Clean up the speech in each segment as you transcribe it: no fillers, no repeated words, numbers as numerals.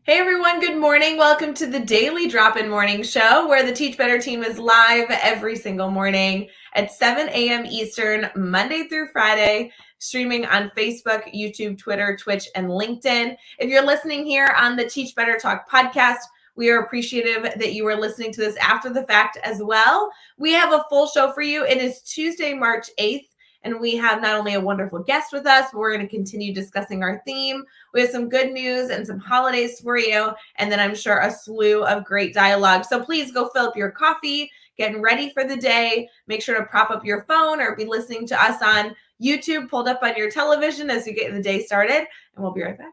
Hey everyone, good morning. Welcome to the Daily Drop-In Morning Show, where the Teach Better team is live every single morning at 7 a.m. Eastern, Monday through Friday, streaming on Facebook, YouTube, Twitter, Twitch, and LinkedIn. If you're listening here on the Teach Better Talk podcast, we are appreciative that you are listening to this after the fact as well. We have a full show for you. It is Tuesday, March 8th. And we have not only a wonderful guest with us, but we're going to continue discussing our theme. We have some good news and some holidays for you, and then I'm sure a slew of great dialogue. So please go fill up your coffee, getting ready for the day. Make sure to prop up your phone or be listening to us on YouTube, pulled up on your television as you get the day started, and we'll be right back.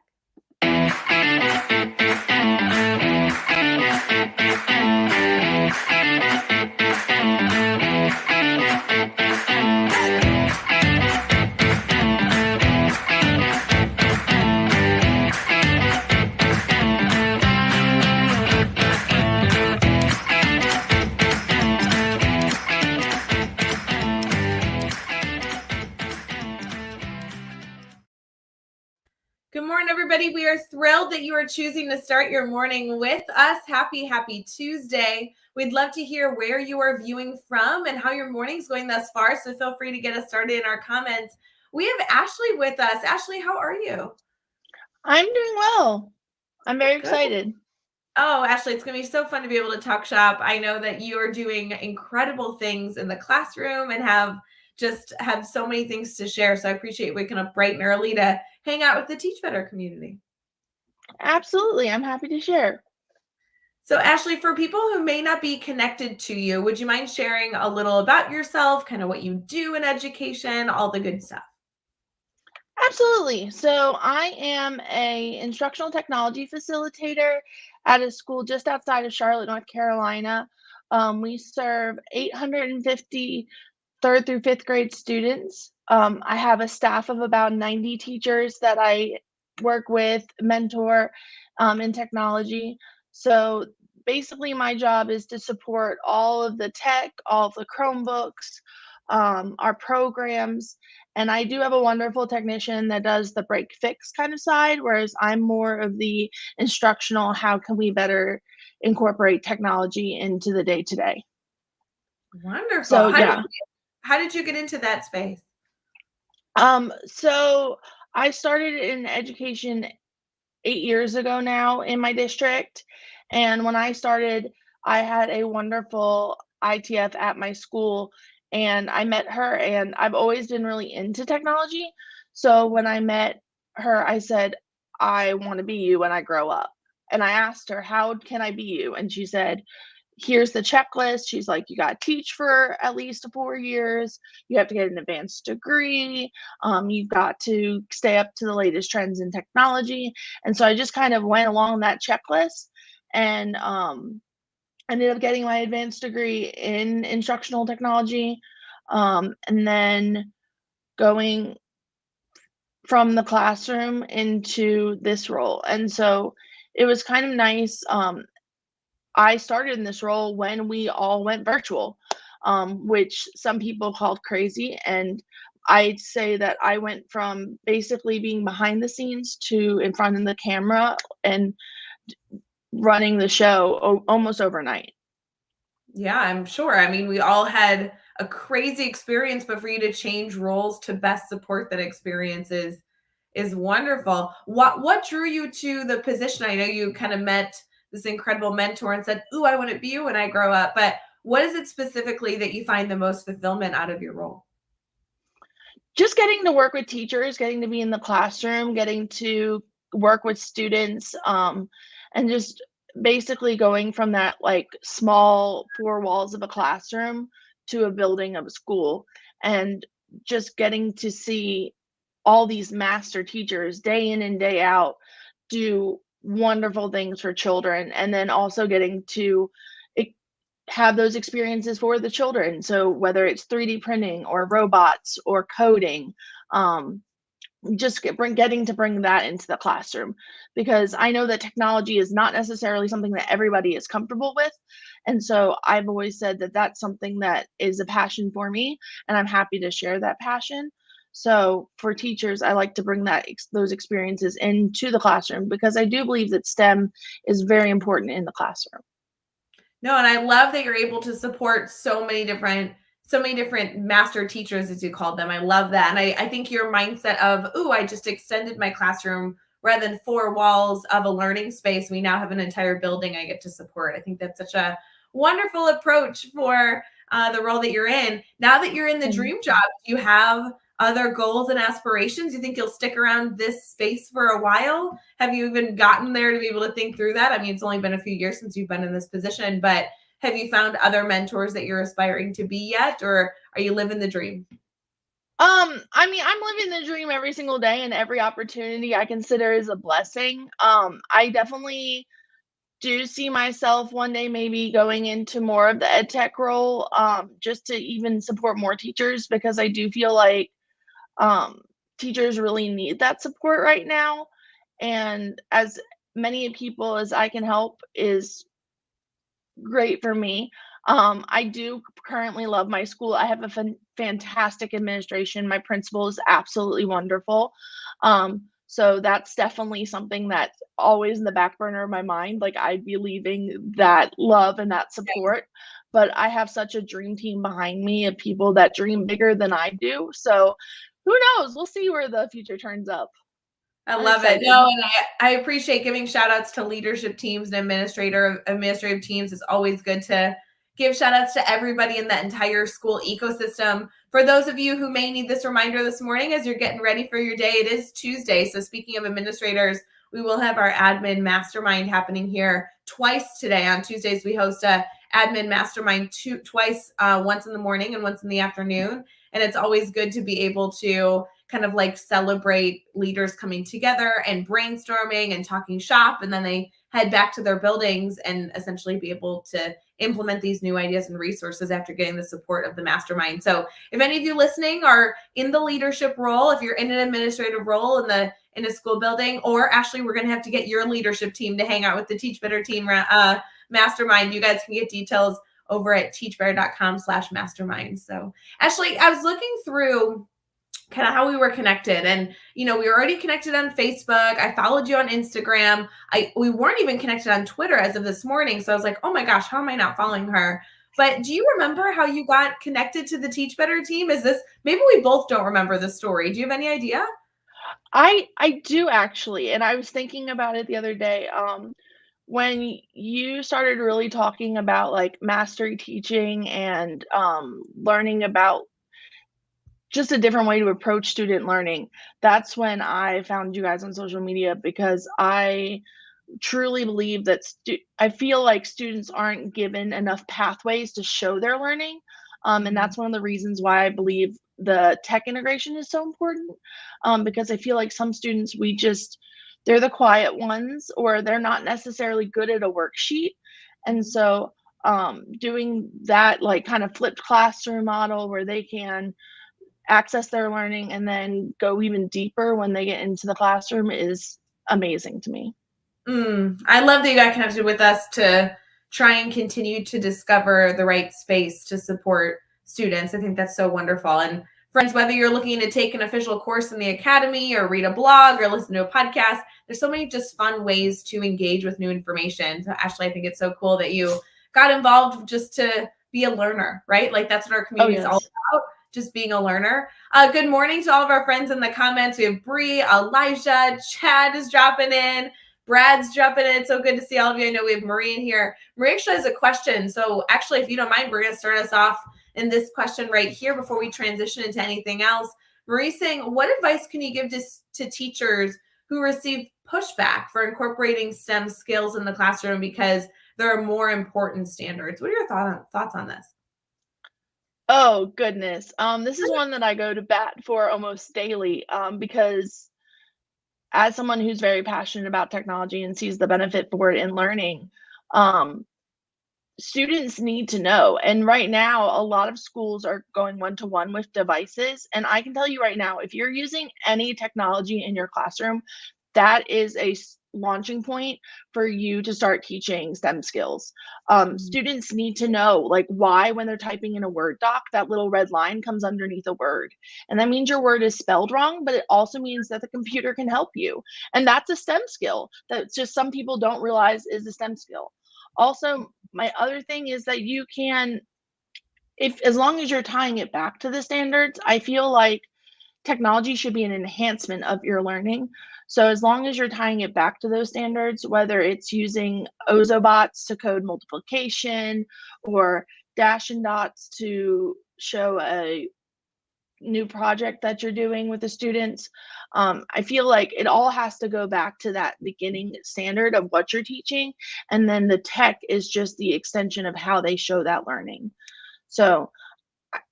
Good morning, everybody. We are thrilled that you are choosing to start your morning with us. Happy Tuesday. We'd love to hear where you are viewing from and how your morning's going thus far. So feel free to get us started in our comments. We have Ashley with us. Ashley, how are you? I'm doing well. I'm very excited. Oh, Ashley, it's going to be so fun to be able to talk shop. I know that you are doing incredible things in the classroom and have so many things to share. So I appreciate waking up bright and early to hang out with the Teach Better community. Absolutely. I'm happy to share. So Ashley, for people who may not be connected to you, would you mind sharing a little about yourself, kind of what you do in education, all the good stuff? Absolutely. So I am a instructional technology facilitator at a school just outside of Charlotte, North Carolina. We serve 850 third through fifth grade students. I have a staff of about 90 teachers that I work with, mentor in technology. So basically, my job is to support all of the tech, all of the Chromebooks, our programs. And I do have a wonderful technician that does the break fix kind of side, whereas I'm more of the instructional, how can we better incorporate technology into the day to day. Wonderful. So, yeah. How did you get into that space? So I started in education 8 years ago now in my district, and when I started, I had a wonderful ITF at my school, and I met her, and I've always been really into technology. So when I met her, I said, "I wanna be you when I grow up." And I asked her, "How can I be you?" And she said, "Here's the checklist." She's like, "You got to teach for at least 4 years. You have to get an advanced degree. You've got to stay up to the latest trends in technology." And so I just kind of went along that checklist and ended up getting my advanced degree in instructional technology, and then going from the classroom into this role. And so it was kind of nice. I started in this role when we all went virtual, which some people called crazy. And I'd say that I went from basically being behind the scenes to in front of the camera and running the show almost overnight. Yeah, I'm sure. I mean, we all had a crazy experience, but for you to change roles to best support that experience is wonderful. What drew you to the position? I know you kind of met this incredible mentor and said, "Ooh, I want to be you when I grow up." But what is it specifically that you find the most fulfillment out of your role? Just getting to work with teachers, getting to be in the classroom, getting to work with students, and just basically going from that like small four walls of a classroom to a building of a school, and just getting to see all these master teachers day in and day out do wonderful things for children, and then also getting to have those experiences for the children. So whether it's 3D printing or robots or coding, just getting to bring that into the classroom, because I know that technology is not necessarily something that everybody is comfortable with. And so I've always said that that's something that is a passion for me, and I'm happy to share that passion. So for teachers, I like to bring those experiences into the classroom because I do believe that STEM is very important in the classroom. No, and I love that you're able to support so many different master teachers, as you called them. I love that. And I think your mindset of, ooh, I just extended my classroom rather than four walls of a learning space. We now have an entire building I get to support. I think that's such a wonderful approach for the role that you're in. Now that you're in the dream job, do you have other goals and aspirations? You think you'll stick around this space for a while? Have you even gotten there to be able to think through that? I mean, it's only been a few years since you've been in this position, but have you found other mentors that you're aspiring to be yet, or are you living the dream? I mean, I'm living the dream every single day, and every opportunity I consider is a blessing. I definitely do see myself one day maybe going into more of the ed tech role, just to even support more teachers because I do feel like um, teachers really need that support right now. And as many people as I can help is great for me. I do currently love my school. I have a fantastic administration. My principal is absolutely wonderful. So that's definitely something that's always in the back burner of my mind. Like I'd be leaving that love and that support, but I have such a dream team behind me of people that dream bigger than I do. So who knows? We'll see where the future turns up. I I'm love it. excited. No, and I appreciate giving shout outs to leadership teams and administrative teams. It's always good to give shout outs to everybody in that entire school ecosystem. For those of you who may need this reminder this morning as you're getting ready for your day, it is Tuesday. So speaking of administrators, we will have our admin mastermind happening here twice today. On Tuesdays, we host a admin mastermind twice, once in the morning and once in the afternoon. And it's always good to be able to kind of like celebrate leaders coming together and brainstorming and talking shop. And then they head back to their buildings and essentially be able to implement these new ideas and resources after getting the support of the mastermind. So if any of you listening are in the leadership role, if you're in an administrative role in a school building, or actually we're going to have to get your leadership team to hang out with the Teach Better team mastermind, you guys can get details over at teachbetter.com/mastermind. So Ashley, I was looking through kind of how we were connected, and we were already connected on Facebook. I followed you on Instagram. We weren't even connected on Twitter as of this morning, so I was like, oh my gosh, how am I not following her? But do you remember how you got connected to the Teach Better team? Is this, maybe we both don't remember the story? Do you have any idea? I do actually, and I was thinking about it the other day. When you started really talking about like mastery teaching and learning about just a different way to approach student learning, that's when I found you guys on social media because I truly believe that I feel like students aren't given enough pathways to show their learning. And that's one of the reasons why I believe the tech integration is so important. Because I feel like some students, they're the quiet ones, or they're not necessarily good at a worksheet. And so doing that, like kind of flipped classroom model where they can access their learning and then go even deeper when they get into the classroom is amazing to me. I love that you got connected with us to try and continue to discover the right space to support students. I think that's so wonderful. And friends, whether you're looking to take an official course in the academy or read a blog or listen to a podcast, there's so many just fun ways to engage with new information. So Ashley, I think it's so cool that you got involved just to be a learner, right? Like that's what our Oh, community is all yes. about, just being a learner. Good morning to all of our friends in the comments. We have Bree, Elijah, Chad is dropping in. Brad's jumping in. It's so good to see all of you. I know we have Marie in here. Marie actually has a question. So actually, if you don't mind, we're going to start us off in this question right here before we transition into anything else. Marie's saying, what advice can you give to teachers who receive pushback for incorporating STEM skills in the classroom because there are more important standards? What are your thoughts on this? Oh, goodness. This is one that I go to bat for almost daily, because as someone who's very passionate about technology and sees the benefit for it in learning, um, students need to know. And right now, a lot of schools are going one-to-one with devices. And I can tell you right now, if you're using any technology in your classroom, that is launching point for you to start teaching STEM skills. Mhm. Students need to know, like, why when they're typing in a Word doc, that little red line comes underneath a word. And that means your word is spelled wrong, but it also means that the computer can help you. And that's a STEM skill that just some people don't realize is a STEM skill. Also, my other thing is that you can, if as long as you're tying it back to the standards, I feel like technology should be an enhancement of your learning. So as long as you're tying it back to those standards, whether it's using Ozobots to code multiplication or dash and dots to show a new project that you're doing with the students, I feel like it all has to go back to that beginning standard of what you're teaching, and then the tech is just the extension of how they show that learning. So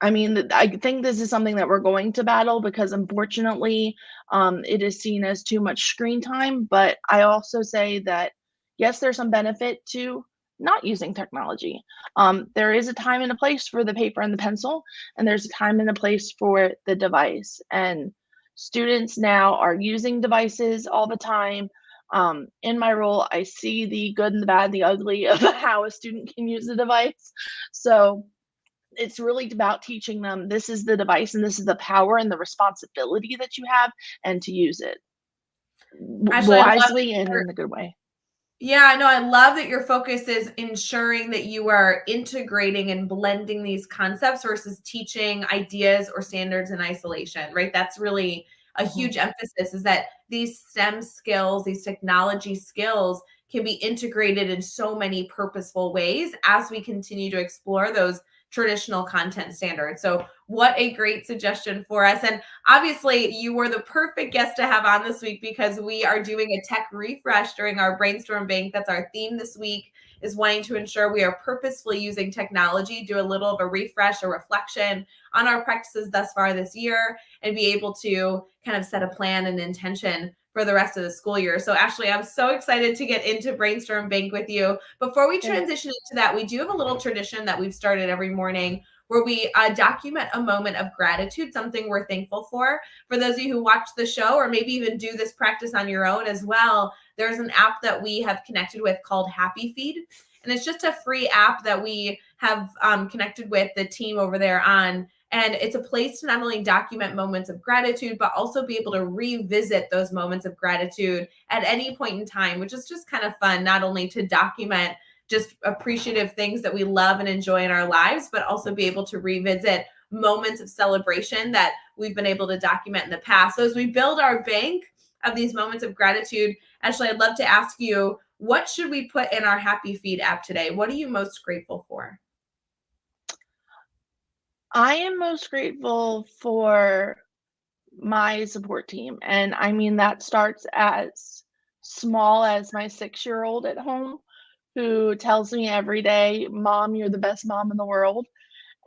I mean, I think this is something that we're going to battle because unfortunately, it is seen as too much screen time. But I also say that, yes, there's some benefit to not using technology. There is a time and a place for the paper and the pencil, and there's a time and a place for the device. And students now are using devices all the time. In my role, I see the good and the bad, the ugly of how a student can use the device. So, it's really about teaching them this is the device and this is the power and the responsibility that you have and to use it Ashley, I love that wisely and you're in a good way. Yeah, no, I love that your focus is ensuring that you are integrating and blending these concepts versus teaching ideas or standards in isolation, right? That's really a Mhm. huge emphasis is that these STEM skills, these technology skills can be integrated in so many purposeful ways as we continue to explore those traditional content standards. So, what a great suggestion for us. And obviously, you were the perfect guest to have on this week because we are doing a tech refresh during our brainstorm bank. That's our theme this week, is wanting to ensure we are purposefully using technology, do a little of a refresh, a reflection on our practices thus far this year, and be able to kind of set a plan and intention for the rest of the school year. So, Ashley, I'm so excited to get into Brainstorm Bank with you. Before we And transition into that, we do have a little tradition that we've started every morning where we document a moment of gratitude, something we're thankful for. For those of you who watch the show, or maybe even do this practice on your own as well, there's an app that we have connected with called Happy Feed. And it's just a free app that we have connected with the team over there on. And it's a place to not only document moments of gratitude, but also be able to revisit those moments of gratitude at any point in time, which is just kind of fun, not only to document just appreciative things that we love and enjoy in our lives, but also be able to revisit moments of celebration that we've been able to document in the past. So as we build our bank of these moments of gratitude, Ashley, I'd love to ask you, what should we put in our Happy Feed app today? What are you most grateful for? I am most grateful for my support team. And I mean, that starts as small as my 6-year-old at home who tells me every day, Mom, you're the best mom in the world.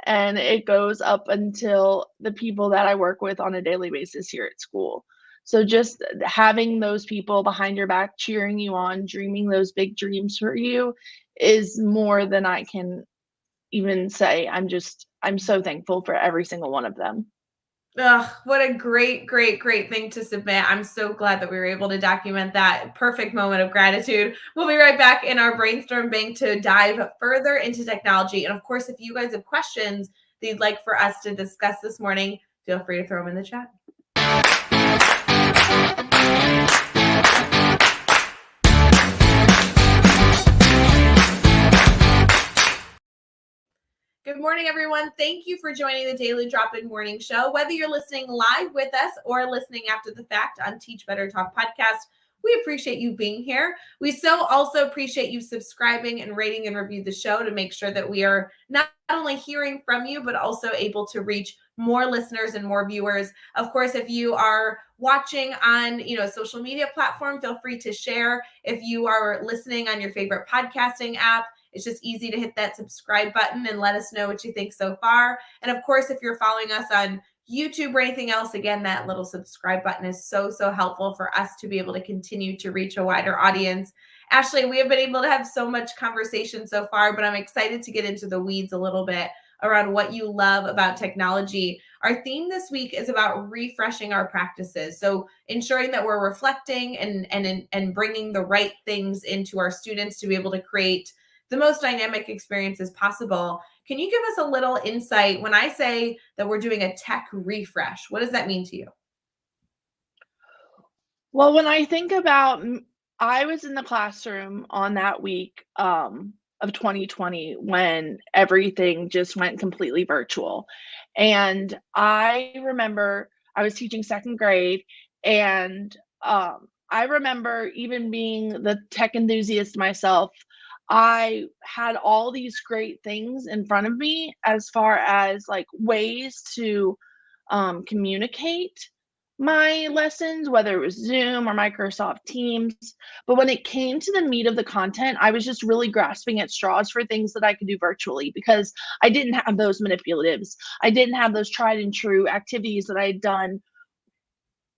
And it goes up until the people that I work with on a daily basis here at school. So just having those people behind your back cheering you on, dreaming those big dreams for you is more than I can even say. I'm so thankful for every single one of them. Ugh, what a great, great, great thing to submit. I'm so glad that we were able to document that perfect moment of gratitude. We'll be right back in our brainstorm bank to dive further into technology. And of course, if you guys have questions that you'd like for us to discuss this morning, feel free to throw them in the chat. Good morning, everyone. Thank you for joining the Daily Drop In Morning Show. Whether you're listening live with us or listening after the fact on Teach Better Talk podcast, we appreciate you being here. We so also appreciate you subscribing and rating and review the show to make sure that we are not only hearing from you, but also able to reach more listeners and more viewers. Of course, if you are watching on, social media platform, feel free to share. If you are listening on your favorite podcasting app, it's just easy to hit that subscribe button and let us know what you think so far. And of course, if you're following us on YouTube or anything else, again, that little subscribe button is so, so helpful for us to be able to continue to reach a wider audience. Ashley, we have been able to have so much conversation so far, but I'm excited to get into the weeds a little bit around what you love about technology. Our theme this week is about refreshing our practices. So ensuring that we're reflecting and bringing the right things into our students to be able to create the most dynamic experiences possible. Can you give us a little insight when I say that we're doing a tech refresh? What does that mean to you? Well, when I think about I was in the classroom on that week, of 2020 when everything just went completely virtual, and I remember I was teaching 2nd grade, and, I remember even being the tech enthusiast myself, I had all these great things in front of me as far as, like, ways to, communicate my lessons, whether it was Zoom or Microsoft Teams. But when it came to the meat of the content, I was just really grasping at straws for things that I could do virtually because I didn't have those manipulatives. I didn't have those tried and true activities that I had done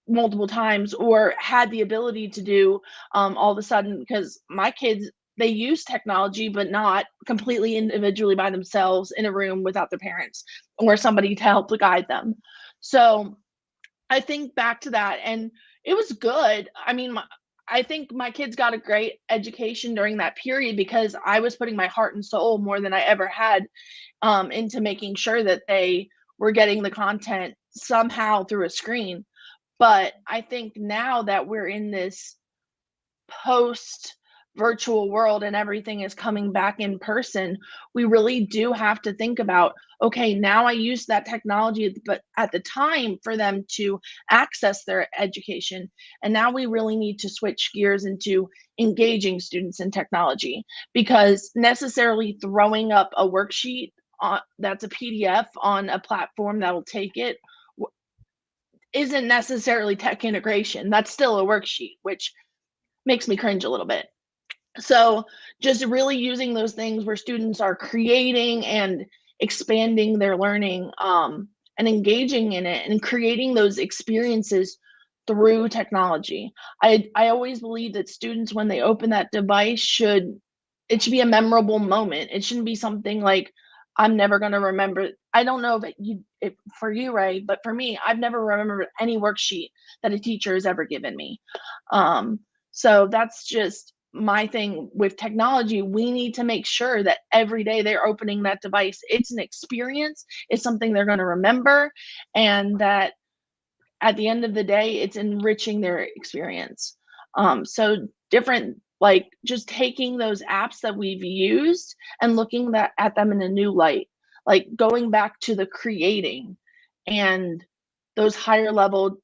multiple times or had the ability to do all of a sudden because my kids they use technology but not completely individually by themselves in a room without their parents or somebody to help to guide them. So I think back to that, and it was good. I mean, I think my kids got a great education during that period because I was putting my heart and soul more than I ever had into making sure that they were getting the content somehow through a screen. But I think now that we're in this post virtual world and everything is coming back in person, we really do have to think about, okay, now I use that technology, but at the time for them to access their education. And now we really need to switch gears into engaging students in technology because necessarily throwing up a worksheet that's a PDF on a platform that will take it isn't necessarily tech integration. That's still a worksheet, which makes me cringe a little bit. So just really using those things where students are creating and expanding their learning and engaging in it and creating those experiences through technology. I always believe that students when they open that device should be a memorable moment. It shouldn't be something like I'm never going to remember. I don't know if for you, Ray, but for me, I've never remembered any worksheet that a teacher has ever given me. Um, so that's just my thing with technology. We need to make sure that every day they're opening that device, it's an experience, it's something they're going to remember, and that at the end of the day, it's enriching their experience. So different, like just taking those apps that we've used and looking at them in a new light, like going back to the creating and those higher level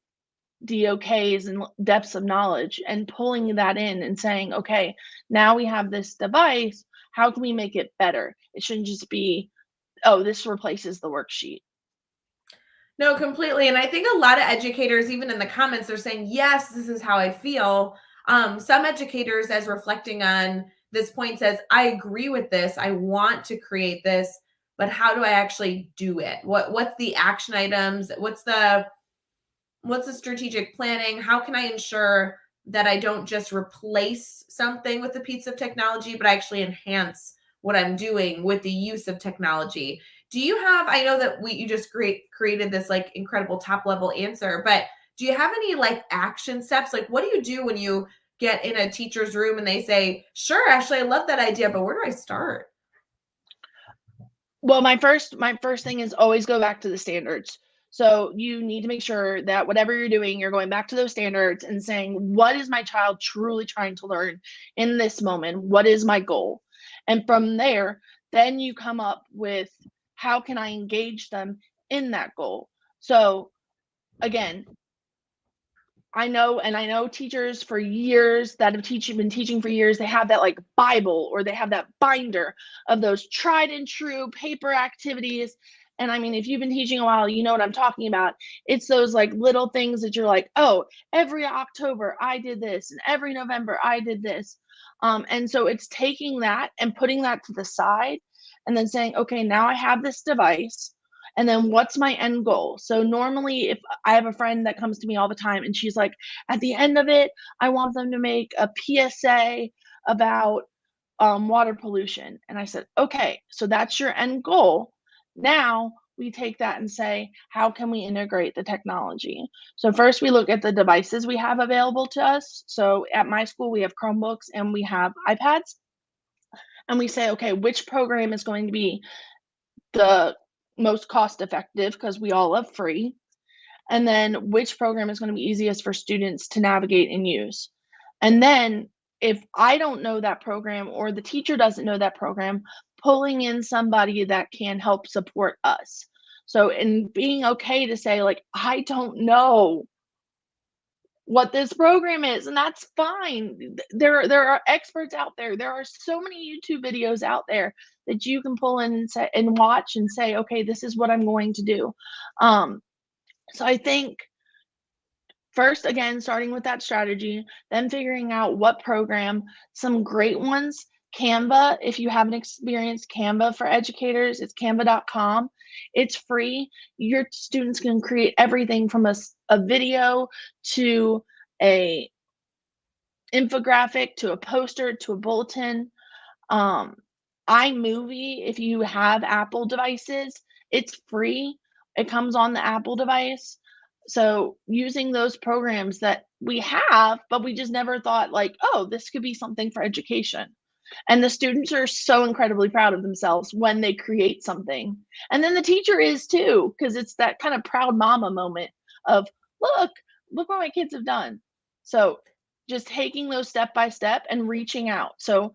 DOKs and depths of knowledge and pulling that in and saying, okay, now we have this device. How can we make it better? It shouldn't just be, oh, this replaces the worksheet. No, completely. And I think a lot of educators, even in the comments, they're saying, yes, this is how I feel. Some educators, as reflecting on this point, says, I agree with this. I want to create this, but how do I actually do it? What's the action items? What's the strategic planning? How can I ensure that I don't just replace something with a piece of technology, but I actually enhance what I'm doing with the use of technology? Do you have, I know that you just created this like incredible top level answer, but do you have any like action steps? Like, what do you do when you get in a teacher's room and they say, sure, Ashley, I love that idea, but where do I start? Well, my first thing is always go back to the standards. So you need to make sure that whatever you're doing, you're going back to those standards and saying, what is my child truly trying to learn in this moment? What is my goal? And from there, then you come up with how can I engage them in that goal? So again, I know teachers for years that have been teaching for years, they have that like Bible or they have that binder of those tried and true paper activities. And I mean, if you've been teaching a while, you know what I'm talking about. It's those like little things that you're like, oh, every October I did this, and every November I did this. And so it's taking that and putting that to the side and then saying, okay, now I have this device. And then what's my end goal? So normally if I have a friend that comes to me all the time and she's like, at the end of it, I want them to make a PSA about water pollution. And I said, okay, so that's your end goal. Now we take that and say, how can we integrate the technology? So first we look at the devices we have available to us. So at my school, we have Chromebooks and we have iPads. And we say, okay, which program is going to be the most cost effective because we all love free? And then which program is going to be easiest for students to navigate and use? And then if I don't know that program or the teacher doesn't know that program, pulling in somebody that can help support us. So, and being okay to say, like, I don't know what this program is, and that's fine. There are experts out there. There are so many YouTube videos out there that you can pull in and say and watch and say, okay, this is what I'm going to do. Um, so I think first, again, starting with that strategy, then figuring out what program, some great ones. Canva, if you haven't experienced Canva for educators, it's canva.com. It's free. Your students can create everything from a video to a infographic to a poster to a bulletin. Um, iMovie, if you have Apple devices, it's free. It comes on the Apple device. So using those programs that we have, but we just never thought like, oh, this could be something for education. And the students are so incredibly proud of themselves when they create something. And then the teacher is too, because it's that kind of proud mama moment of, look, look what my kids have done. So just taking those step by step and reaching out. So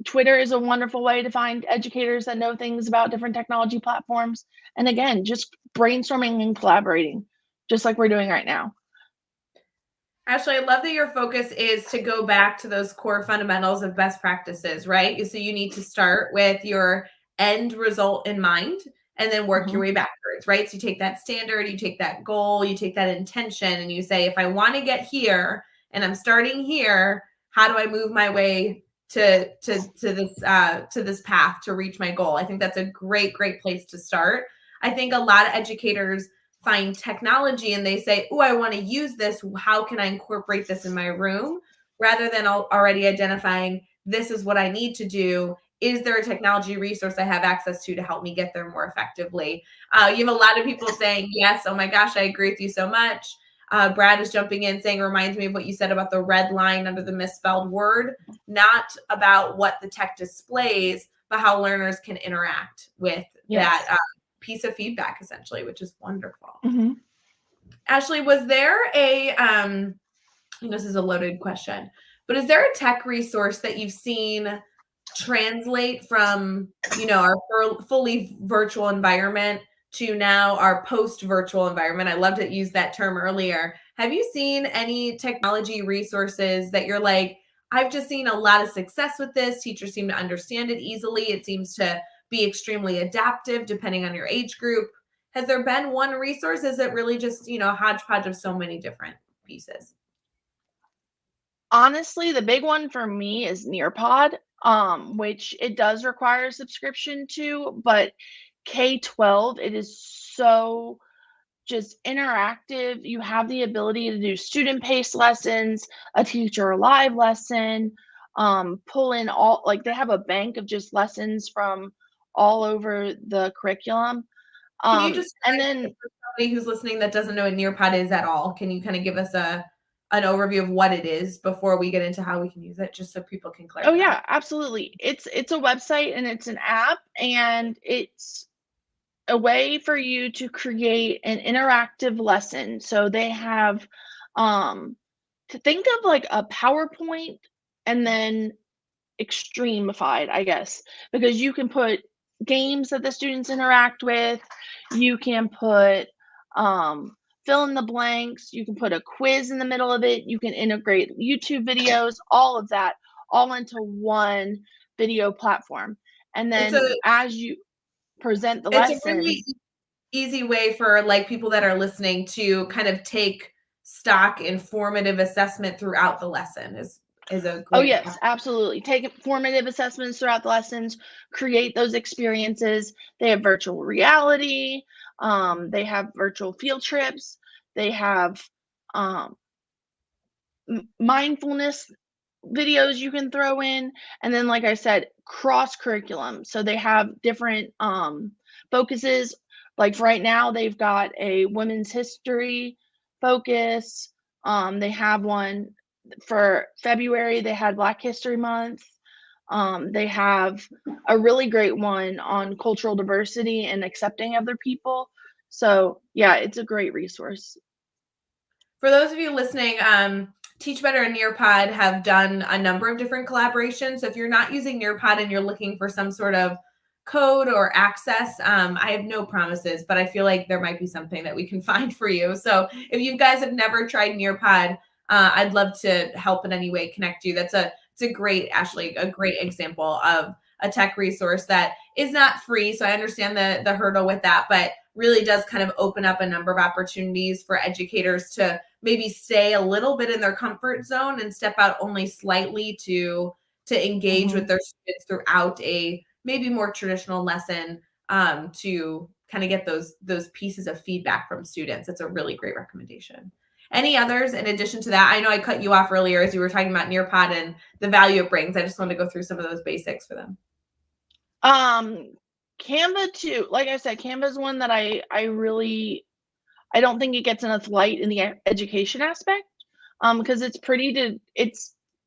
Twitter is a wonderful way to find educators that know things about different technology platforms. And again, just brainstorming and collaborating, just like we're doing right now. Ashley, I love that your focus is to go back to those core fundamentals of best practices, right? So you need to start with your end result in mind and then work your Mhm. way backwards, right? So you take that standard, you take that goal, you take that intention, and you say, if I want to get here and I'm starting here, how do I move my way to this path to reach my goal? I think that's a great place to start. I think a lot of educators find technology and they say, oh, I want to use this. How can I incorporate this in my room? Rather than already identifying, this is what I need to do. Is there a technology resource I have access to help me get there more effectively? You have a lot of people saying, yes, oh my gosh, I agree with you so much. Brad is jumping in saying, reminds me of what you said about the red line under the misspelled word, not about what the tech displays, but how learners can interact with Yes. that piece of feedback, essentially, which is wonderful. Mm-hmm. Ashley, was there this is a loaded question, but is there a tech resource that you've seen translate from, our fully virtual environment to now our post-virtual environment? I loved it, used that term earlier. Have you seen any technology resources that you're like, I've just seen a lot of success with this. Teachers seem to understand it easily. It seems to be extremely adaptive depending on your age group. Has there been one resource? Is it really just, a hodgepodge of so many different pieces? Honestly, the big one for me is Nearpod, which it does require a subscription to, but K-12, it is so just interactive. You have the ability to do student-paced lessons, a teacher live lesson, pull in all like, they have a bank of just lessons from all over the curriculum. Can you And describe then for somebody who's listening that doesn't know what Nearpod is at all? Can you kind of give us an overview of what it is before we get into how we can use it, just so people can oh, clarify? yeah, absolutely. It's a website and it's an app, and it's a way for you to create an interactive lesson. So they have, to think of like a PowerPoint and then extremified, I guess, because you can put games that the students interact with. You can put fill in the blanks. You can put a quiz in the middle of it. You can integrate YouTube videos, all of that, all into one video platform. And It's a then as you present the it's a really lesson, easy way for like people that are listening to kind of take stock informative assessment throughout the lesson is a oh, great yes, absolutely. Take formative assessments throughout the lessons, create those experiences. They have virtual reality, they have virtual field trips, they have um, mindfulness videos you can throw in. And then, like I said, cross curriculum. So they have different focuses. Like for right now, they've got a women's history focus. They have one for February. They had Black History Month. They have a really great one on cultural diversity and accepting other people. So yeah, it's a great resource. For those of you listening, Teach Better and Nearpod have done a number of different collaborations. So if you're not using Nearpod and you're looking for some sort of code or access, I have no promises, but I feel like there might be something that we can find for you. So if you guys have never tried Nearpod, I'd love to help in any way, connect you. It's a great, Ashley, a great example of a tech resource that is not free. So I understand the hurdle with that, but really does kind of open up a number of opportunities for educators to maybe stay a little bit in their comfort zone and step out only slightly to engage with their students throughout a maybe more traditional lesson, to kind of get those pieces of feedback from students. It's a really great recommendation. Any others in addition to that? I know I cut you off earlier as you were talking about Nearpod and the value it brings. I just want to go through some of those basics for them. Canva too. Like I said, Canva is one that I really I don't think it gets enough light in the education aspect, because it's pretty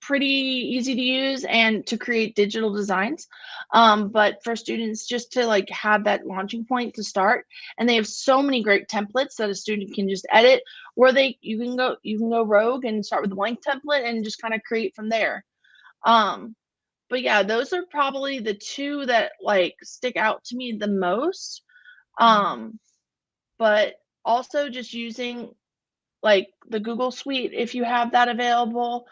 easy to use and to create digital designs. But for students just to like have that launching point to start, and they have so many great templates that a student can just edit, where they you can go rogue and start with a blank template and just kind of create from there. Um, but yeah, those are probably the two that like stick out to me the most. Um, but also just using like the Google Suite, if you have that available,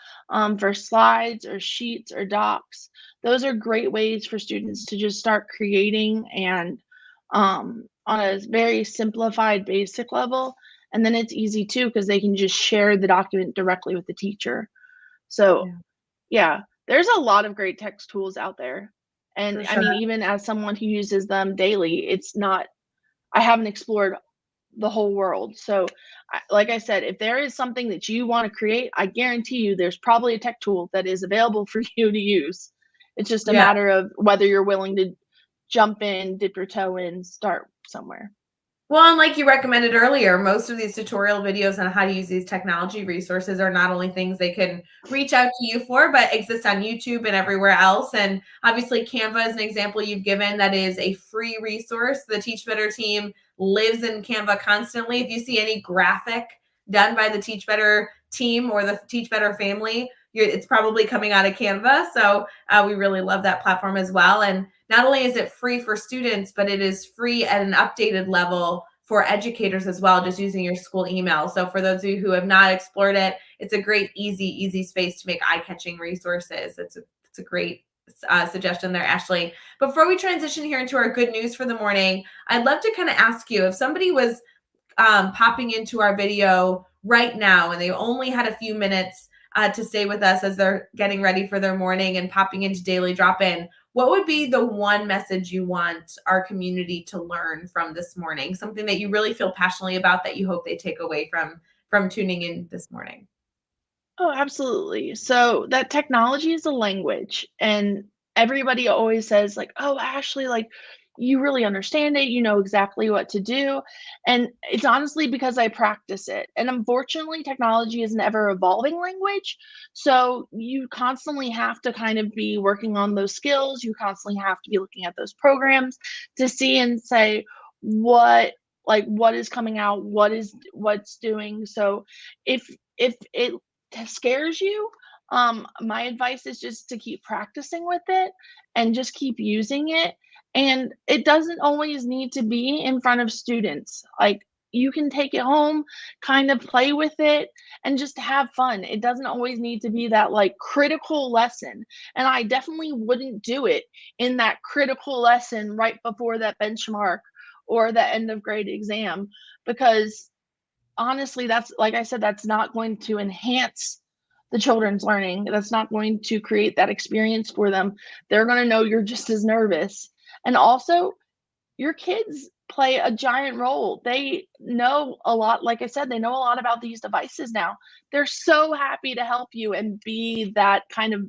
for slides or sheets or docs. Those are great ways for students to just start creating and on a very simplified basic level. And then it's easy too because they can just share the document directly with the teacher. So Yeah, yeah, there's a lot of great text tools out there. And for I sure. mean, even as someone who uses them daily, it's not, I haven't explored the whole world. So, like I said, if there is something that you want to create, I guarantee you there's probably a tech tool that is available for you to use. It's just a Yeah. matter of whether you're willing to jump in, dip your toe in, start somewhere. Well, and like you recommended earlier, most of these tutorial videos on how to use these technology resources are not only things they can reach out to you for, but exist on YouTube and everywhere else. And obviously, Canva is an example you've given that is a free resource. The Teach Better team lives in Canva constantly. If you see any graphic done by the Teach Better team or the Teach Better family, it's probably coming out of Canva. So we really love that platform as well. And not only is it free for students, but it is free at an updated level for educators as well, just using your school email. So for those of you who have not explored it, it's a great, easy space to make eye-catching resources. It's a great suggestion there, Ashley. Before we transition here into our good news for the morning, I'd love to kind of ask you, if somebody was popping into our video right now and they only had a few minutes to stay with us as they're getting ready for their morning and popping into Daily Drop-In, what would be the one message you want our community to learn from this morning? Something that you really feel passionately about that you hope they take away from tuning in this morning? Oh, absolutely. So that technology is a language, and everybody always says like, "Oh, Ashley, like you really understand it. You know exactly what to do." And it's honestly because I practice it. And unfortunately, technology is an ever evolving language. So you constantly have to kind of be working on those skills. You constantly have to be looking at those programs to see and say what is coming out, what's doing. So if it scares you, my advice is just to keep practicing with it and just keep using it. And it doesn't always need to be in front of students. Like you can take it home, kind of play with it, and just have fun. It doesn't always need to be that like critical lesson. And I definitely wouldn't do it in that critical lesson right before that benchmark or the end of grade exam, because honestly, that's like I said, that's not going to enhance the children's learning. That's not going to create that experience for them. They're going to know you're just as nervous. And also, your kids play a giant role. They know a lot. Like I said, they know a lot about these devices now. They're so happy to help you and be that kind of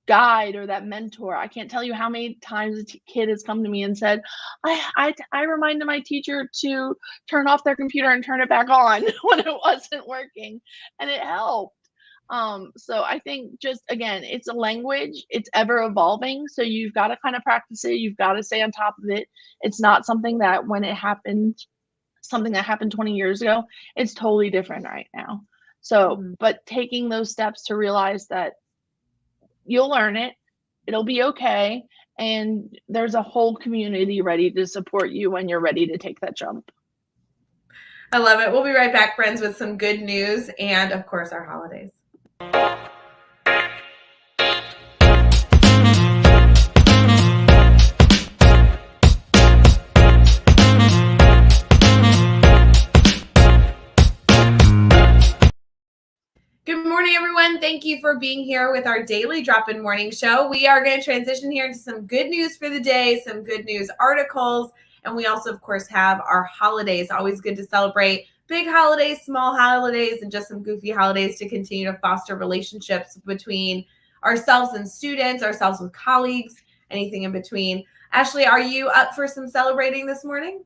guide or that mentor. I can't tell you how many times a kid has come to me and said, I reminded my teacher to turn off their computer and turn it back on when it wasn't working, and it helped. So I think just again, it's a language, it's ever evolving. So you've got to kind of practice it, you've got to stay on top of it. It's not something that when it happened, something that happened 20 years ago, it's totally different right now. So, but taking those steps to realize that you'll learn it, it'll be okay, and there's a whole community ready to support you when you're ready to take that jump. I love it. We'll be right back, friends, with some good news and, of course, our holidays. Good morning, everyone. Thank you for being here with our daily drop-in morning show. We are going to transition here into some good news for the day, some good news articles, and we also, of course, have our holidays. Always good to celebrate big holidays, small holidays, and just some goofy holidays to continue to foster relationships between ourselves and students, ourselves with colleagues, anything in between. Ashley, are you up for some celebrating this morning?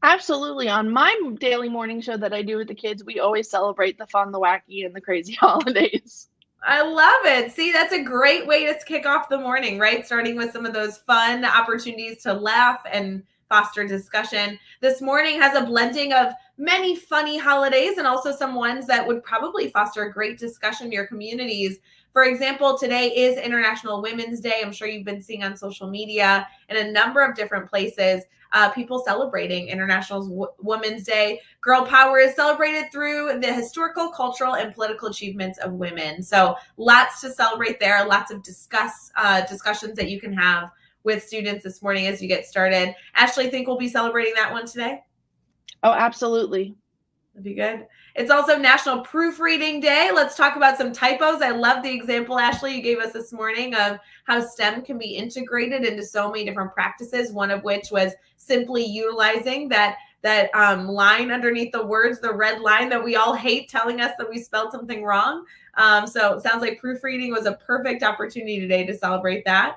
Absolutely. On my daily morning show that I do with the kids, we always celebrate the fun, the wacky, and the crazy holidays. I love it. See, that's a great way to kick off the morning, right? Starting with some of those fun opportunities to laugh and foster discussion. This morning has a blending of many funny holidays and also some ones that would probably foster a great discussion in your communities. For example, today is International Women's Day. I'm sure you've been seeing on social media in a number of different places. People celebrating International Women's Day. Girl power is celebrated through the historical, cultural, and political achievements of women. So lots to celebrate there, lots of discussions that you can have with students this morning as you get started. Ashley, think we'll be celebrating that one today? Oh, absolutely. That'd be good. It's also National Proofreading Day. Let's talk about some typos. I love the example, Ashley, you gave us this morning of how STEM can be integrated into so many different practices, one of which was simply utilizing that line underneath the words, the red line that we all hate telling us that we spelled something wrong. So it sounds like proofreading was a perfect opportunity today to celebrate that.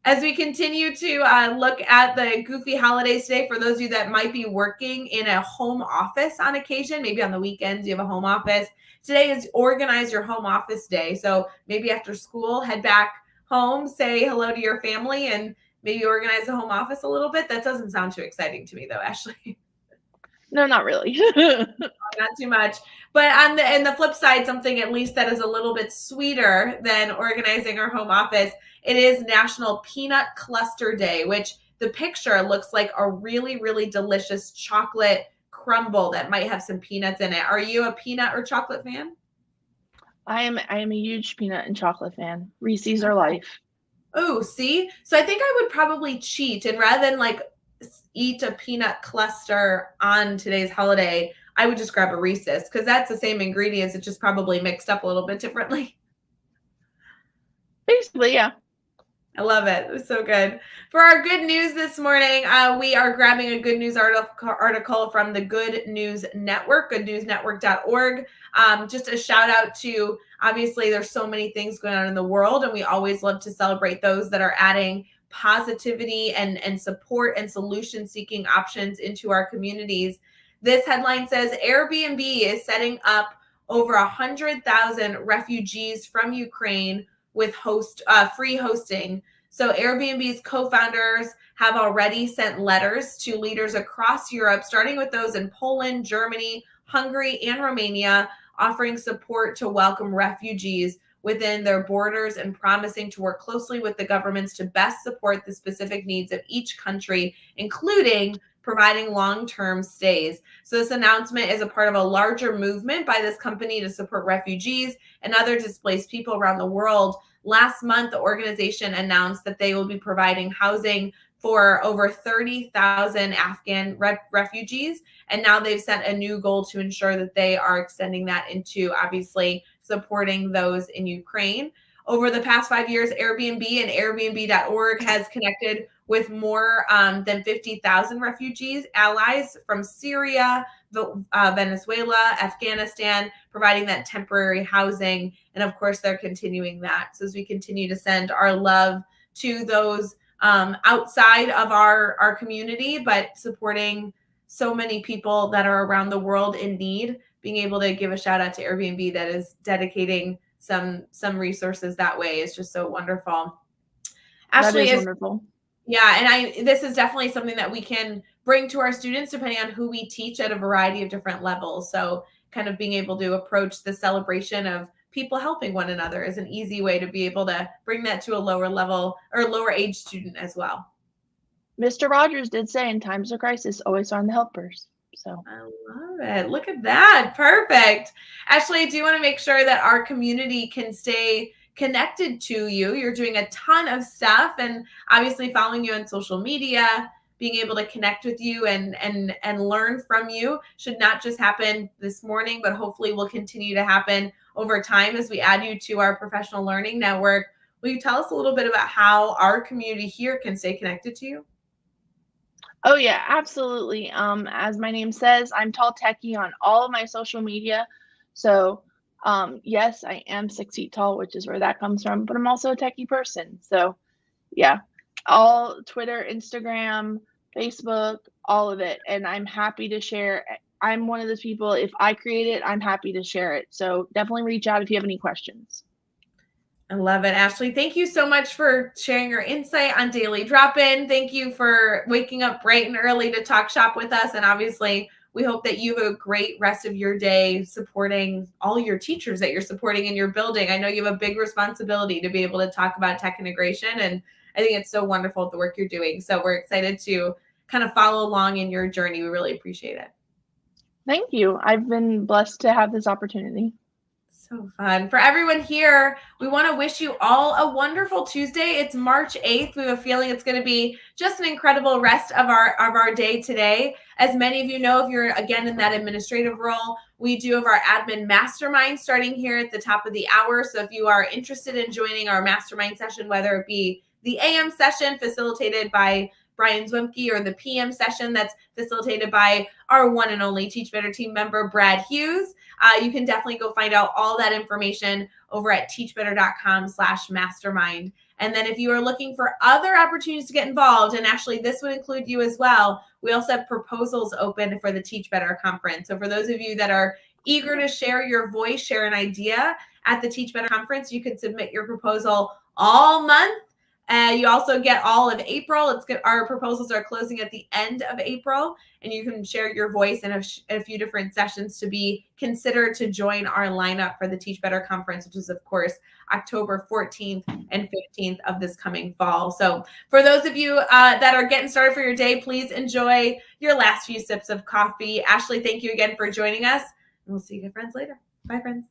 As we continue to look at the goofy holidays today, for those of you that might be working in a home office on occasion, maybe on the weekends you have a home office, today is Organize Your Home Office Day. So maybe after school, head back home, say hello to your family, and maybe organize the home office a little bit. That doesn't sound too exciting to me, though, Ashley. No, not really. Not too much. But on the flip side, something at least that is a little bit sweeter than organizing our home office, it is National Peanut Cluster Day, which the picture looks like a really, really delicious chocolate crumble that might have some peanuts in it. Are you a peanut or chocolate fan? I am a huge peanut and chocolate fan. Reese's are life. Oh, see? So I think I would probably cheat, and rather than like eat a peanut cluster on today's holiday, I would just grab a Reese's because that's the same ingredients. It's just probably mixed up a little bit differently. Basically, yeah. I love it. It was so good. For our good news this morning, we are grabbing a good news article from the Good News Network, goodnewsnetwork.org. Just a shout out to, obviously, there's so many things going on in the world, and we always love to celebrate those that are adding positivity and support and solution-seeking options into our communities. This headline says Airbnb is setting up over 100,000 refugees from Ukraine with free hosting. So Airbnb's co-founders have already sent letters to leaders across Europe, starting with those in Poland, Germany, Hungary, and Romania, offering support to welcome refugees within their borders and promising to work closely with the governments to best support the specific needs of each country, including providing long-term stays. So this announcement is a part of a larger movement by this company to support refugees and other displaced people around the world. Last month, the organization announced that they will be providing housing for over 30,000 Afghan refugees. And now they've set a new goal to ensure that they are extending that into, obviously, supporting those in Ukraine. over the past 5 years, Airbnb and Airbnb.org has connected with more than 50,000 refugees, allies from Syria, Venezuela, Afghanistan, providing that temporary housing. And of course, they're continuing that. So as we continue to send our love to those outside of our community, but supporting so many people that are around the world in need, being able to give a shout out to Airbnb that is dedicating some resources that way is just so wonderful. That Ashely is is wonderful. Yeah, and this is definitely something that we can bring to our students depending on who we teach at a variety of different levels. So kind of being able to approach the celebration of people helping one another is an easy way to be able to bring that to a lower level or lower age student as well. Mr. Rogers did say in times of crisis, always find the helpers. So I love it. Look at that. Perfect. Ashely, do you want to make sure that our community can stay connected to you? You're doing a ton of stuff and obviously following you on social media, being able to connect with you and learn from you should not just happen this morning, but hopefully will continue to happen over time as we add you to our professional learning network. Will you tell us a little bit about how our community here can stay connected to you? oh yeah, absolutely. As my name says, I'm tall techie on all of my social media. So yes, I am 6 feet tall, which is where that comes from, but I'm also a techie person. So yeah, all Twitter, Instagram, Facebook, all of it. And I'm happy to share. I'm one of those people, if I create it, I'm happy to share it. So definitely reach out if you have any questions. I love it, Ashely. Thank you so much for sharing your insight on Daily Drop-In. Thank you for waking up bright and early to talk shop with us. And obviously, we hope that you have a great rest of your day supporting all your teachers that you're supporting in your building. I know you have a big responsibility to be able to talk about tech integration, and I think it's so wonderful the work you're doing. So we're excited to kind of follow along in your journey. We really appreciate it. Thank you. I've been blessed to have this opportunity. So fun. For everyone here, we want to wish you all a wonderful Tuesday. It's March 8th. We have a feeling it's going to be just an incredible rest of our day today. As many of you know, if you're again in that administrative role, we do have our admin mastermind starting here at the top of the hour. So if you are interested in joining our mastermind session, whether it be the AM session facilitated by Brian Zwemke or the PM session that's facilitated by our one and only Teach Better team member, Brad Hughes, you can definitely go find out all that information over at teachbetter.com/mastermind. And then if you are looking for other opportunities to get involved, and actually this would include you as well, we also have proposals open for the Teach Better conference. So for those of you that are eager to share your voice, share an idea at the Teach Better conference, you can submit your proposal all month. You also get all of April. It's good. Our proposals are closing at the end of April, and you can share your voice in a few different sessions to be considered to join our lineup for the Teach Better conference, which is, of course, October 14th and 15th of this coming fall. So for those of you that are getting started for your day, please enjoy your last few sips of coffee. Ashely, thank you again for joining us, and we'll see you friends later. Bye, friends.